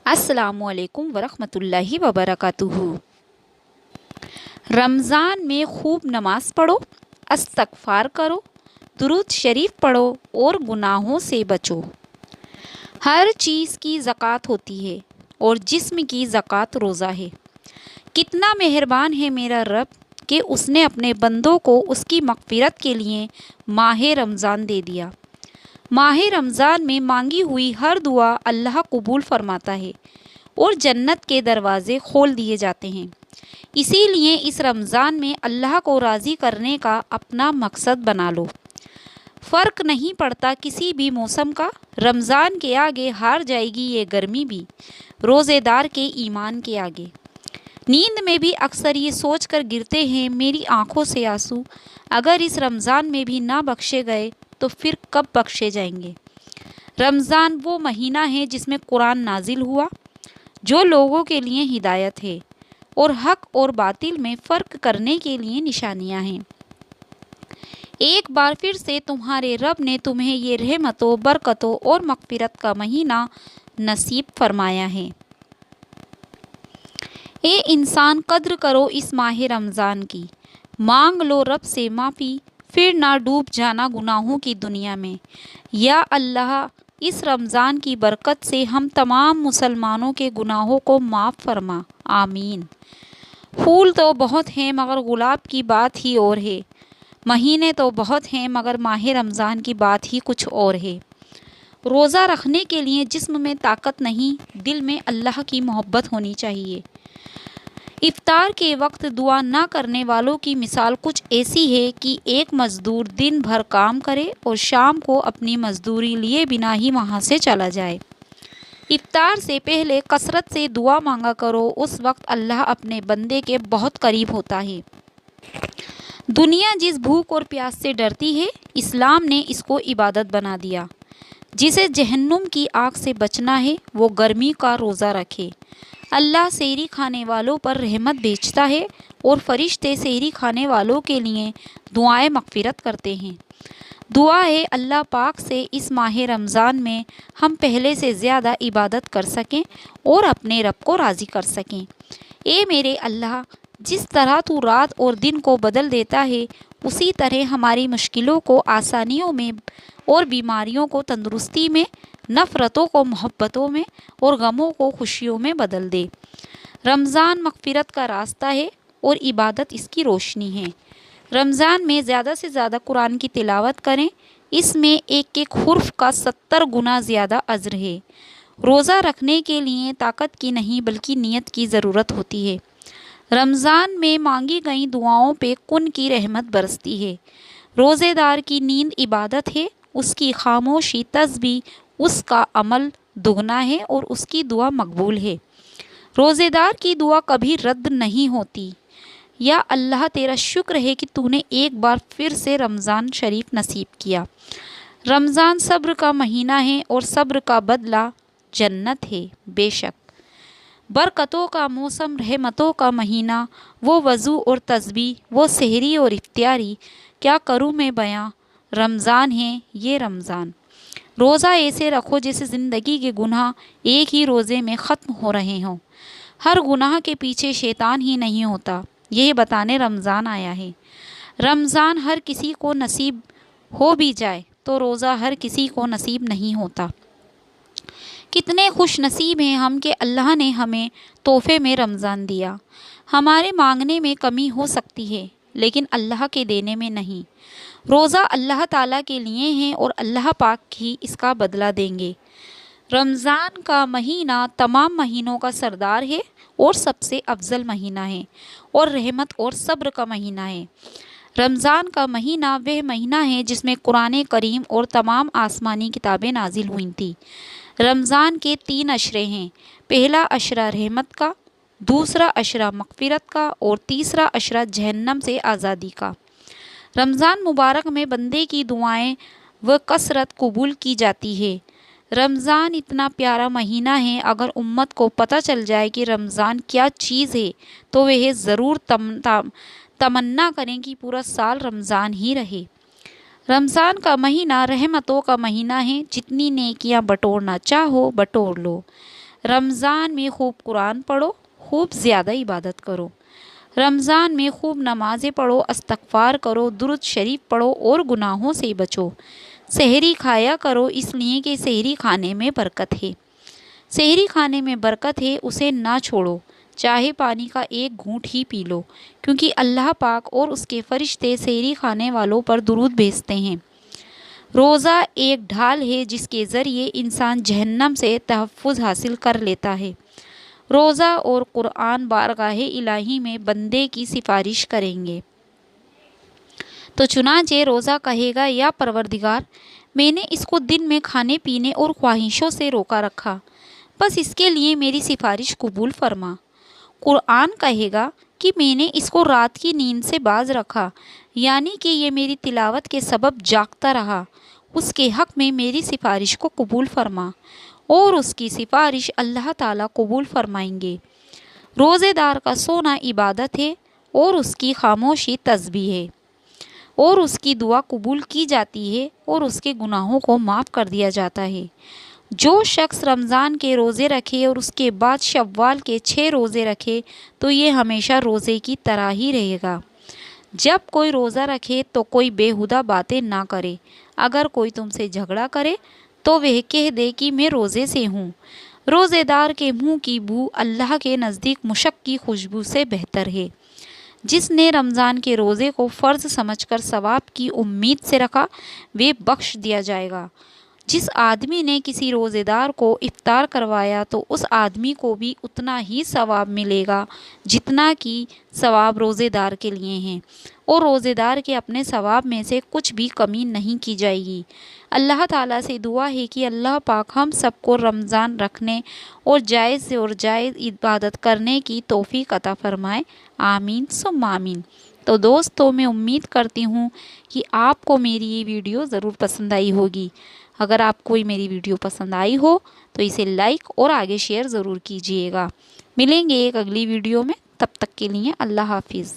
अस्सलामु अलैकुम वरहमतुल्लाहि वबरकातुहू। रमज़ान में खूब नमाज पढ़ो, इस्तग़फ़ार करो, दुरूद शरीफ पढ़ो और गुनाहों से बचो। हर चीज़ की ज़कात होती है और जिस्म की ज़कात रोज़ा है। कितना मेहरबान है मेरा रब कि उसने अपने बंदों को उसकी मग़फ़िरत के लिए माह रमज़ान दे दिया। माह रमज़ान में मांगी हुई हर दुआ अल्लाह कबूल फरमाता है और जन्नत के दरवाज़े खोल दिए जाते हैं। इसीलिए इस रमज़ान में अल्लाह को राज़ी करने का अपना मकसद बना लो। फ़र्क नहीं पड़ता किसी भी मौसम का, रमज़ान के आगे हार जाएगी ये गर्मी भी, रोज़ेदार के ईमान के आगे। नींद में भी अक्सर ये सोच कर गिरते हैं मेरी आँखों से आंसू, अगर इस रमज़ान में भी ना बख्शे गए तो फिर कब बख्शे जाएंगे। रमज़ान वो महीना है जिसमें कुरान नाजिल हुआ, जो लोगों के लिए हिदायत है और हक और बातिल में फ़र्क करने के लिए निशानियां हैं। एक बार फिर से तुम्हारे रब ने तुम्हें ये रहमतों, बरकतों और मग़फ़िरत का महीना नसीब फरमाया है। ए इंसान, कद्र करो इस माह रमज़ान की, मांग लो रब से माफ़ी, फिर ना डूब जाना गुनाहों की दुनिया में। या अल्लाह, इस रमज़ान की बरकत से हम तमाम मुसलमानों के गुनाहों को माफ़ फरमा, आमीन। फूल तो बहुत हैं मगर गुलाब की बात ही और है, महीने तो बहुत हैं मगर माह रमज़ान की बात ही कुछ और है। रोज़ा रखने के लिए जिस्म में ताकत नहीं, दिल में अल्लाह की मोहब्बत होनी चाहिए। इफ्तार के वक्त दुआ ना करने वालों की मिसाल कुछ ऐसी है कि एक मज़दूर दिन भर काम करे और शाम को अपनी मज़दूरी लिए बिना ही वहाँ से चला जाए। इफ्तार से पहले कसरत से दुआ मांगा करो, उस वक्त अल्लाह अपने बंदे के बहुत करीब होता है। दुनिया जिस भूख और प्यास से डरती है, इस्लाम ने इसको इबादत बना दिया। जिसे जहन्नुम की आग से बचना है वो गर्मी का रोज़ा रखे। अल्लाह सेहरी खाने वालों पर रहमत भेजता है और फरिश्ते सेहरी खाने वालों के लिए दुआएं मग़फ़िरत करते हैं। दुआ है अल्लाह पाक से इस माह रमज़ान में हम पहले से ज़्यादा इबादत कर सकें और अपने रब को राज़ी कर सकें। ए मेरे अल्लाह, जिस तरह तू रात और दिन को बदल देता है, उसी तरह हमारी मुश्किलों को आसानियों में और बीमारियों को तंदुरुस्ती में, नफ़रतों को मोहब्बतों में और गमों को खुशियों में बदल दे। रमज़ान मग़फ़िरत का रास्ता है और इबादत इसकी रोशनी है। रमज़ान में ज़्यादा से ज़्यादा कुरान की तिलावत करें, इसमें एक एक हुर्फ का 70 गुना ज़्यादा अज्र है। रोज़ा रखने के लिए ताकत की नहीं बल्कि नियत की ज़रूरत होती है। रमज़ान में मांगी गई दुआओं पे कुन की रहमत बरसती है। रोज़ेदार की नींद इबादत है, उसकी खामोशी तस्बीह, उसका अमल दुगना है और उसकी दुआ मकबूल है। रोज़ेदार की दुआ कभी रद्द नहीं होती। या अल्लाह, तेरा शुक्र है कि तूने एक बार फिर से रमज़ान शरीफ नसीब किया। रमज़ान सब्र का महीना है और सब्र का बदला जन्नत है बेशक। बरकतों का मौसम, रहमतों का महीना, वो वज़ू और तस्बीह, वो सहरी और इफ्तियारी, क्या करूँ मैं बयां, रमज़ान है ये रमज़ान। रोज़ा ऐसे रखो जैसे ज़िंदगी के गुनाह एक ही रोज़े में ख़त्म हो रहे हों। हर गुनाह के पीछे शैतान ही नहीं होता, यही बताने रमज़ान आया है। रमज़ान हर किसी को नसीब हो भी जाए तो रोज़ा हर किसी को नसीब नहीं होता। कितने खुश नसीब हैं हम कि अल्लाह ने हमें तोहफ़े में रमज़ान दिया। हमारे मांगने में कमी हो सकती है लेकिन अल्लाह के देने में नहीं। रोज़ा अल्लाह ताला के लिए है और अल्लाह पाक ही इसका बदला देंगे। रमज़ान का महीना तमाम महीनों का सरदार है और सबसे अफजल महीना है और रहमत और सब्र का महीना है। रमज़ान का महीना वह महीना है जिसमें कुरान करीम और तमाम आसमानी किताबें नाजिल हुई थी। रमज़ान के 3 अशरे हैं, पहला अशरा रहमत का, दूसरा अशरा मग़फ़िरत का और तीसरा अशरा जहन्नम से आज़ादी का। रमज़ान मुबारक में बंदे की दुआएं व कसरत कबूल की जाती है। रमज़ान इतना प्यारा महीना है, अगर उम्मत को पता चल जाए कि रमज़ान क्या चीज़ है तो वह ज़रूर तमन्ना करें कि पूरा साल रमज़ान ही रहे। रमज़ान का महीना रहमतों का महीना है, जितनी नेकियां बटोरना चाहो बटोर लो। رمضان میں خوب قرآن پڑھو، خوب زیادہ عبادت کرو۔ رمضان میں خوب نمازیں پڑھو، استغفار کرو، درود شریف پڑھو اور گناہوں سے بچو۔ سحری کھایا کرو اس لیے کہ سحری کھانے میں برکت ہے۔ سحری کھانے میں برکت ہے، اسے نہ چھوڑو، چاہے پانی کا ایک گھونٹ ہی پی لو، کیونکہ اللہ پاک اور اس کے فرشتے سحری کھانے والوں پر درود بھیجتے ہیں۔ روزہ ایک ڈھال ہے جس کے ذریعے انسان جہنم سے تحفظ حاصل کر لیتا ہے۔ روزہ اور قرآن بارگاہ الہی میں بندے کی سفارش کریں گے۔ تو چنانچہ روزہ کہے گا، یا پروردگار، میں نے اس کو دن میں کھانے پینے اور خواہشوں سے روکا رکھا، بس اس کے لیے میری سفارش قبول فرما۔ قرآن کہے گا کہ میں نے اس کو رات کی نیند سے باز رکھا، یعنی کہ یہ میری تلاوت کے سبب جاگتا رہا، اس کے حق میں میری سفارش کو قبول فرما، اور اس کی سفارش اللہ تعالیٰ قبول فرمائیں گے۔ روزے دار کا سونا عبادت ہے اور اس کی خاموشی تسبیح ہے، اور اس کی دعا قبول کی جاتی ہے اور اس کے گناہوں کو معاف کر دیا جاتا ہے۔ جو شخص رمضان کے روزے رکھے اور اس کے بعد شوال کے 6 روزے رکھے تو یہ ہمیشہ روزے کی طرح ہی رہے گا۔ جب کوئی روزہ رکھے تو کوئی بےہودہ باتیں نہ کرے۔ اگر کوئی تم سے جھگڑا کرے تو وہ کہہ دے کہ میں روزے سے ہوں۔ روزے دار کے منہ کی بو اللہ کے نزدیک مشک کی خوشبو سے بہتر ہے۔ جس نے رمضان کے روزے کو فرض سمجھ کر ثواب کی امید سے رکھا، وہ بخش دیا جائے گا۔ جس آدمی نے کسی روزے دار کو افطار کروایا تو اس آدمی کو بھی اتنا ہی ثواب ملے گا جتنا کہ ثواب روزے دار کے لیے ہیں، اور روزے دار کے اپنے ثواب میں سے کچھ بھی کمی نہیں کی جائے گی۔ اللہ تعالیٰ سے دعا ہے کہ اللہ پاک ہم سب کو رمضان رکھنے اور جائز سے اور جائز عبادت کرنے کی توفیق عطا فرمائے، آمین ثم آمین۔ تو دوستو، میں امید کرتی ہوں کہ آپ کو میری یہ ویڈیو ضرور پسند آئی ہوگی۔ اگر آپ کو میری ویڈیو پسند آئی ہو تو اسے لائک اور آگے شیئر ضرور کیجیے گا۔ ملیں گے ایک اگلی ویڈیو میں، تب تک کے لیے اللہ حافظ۔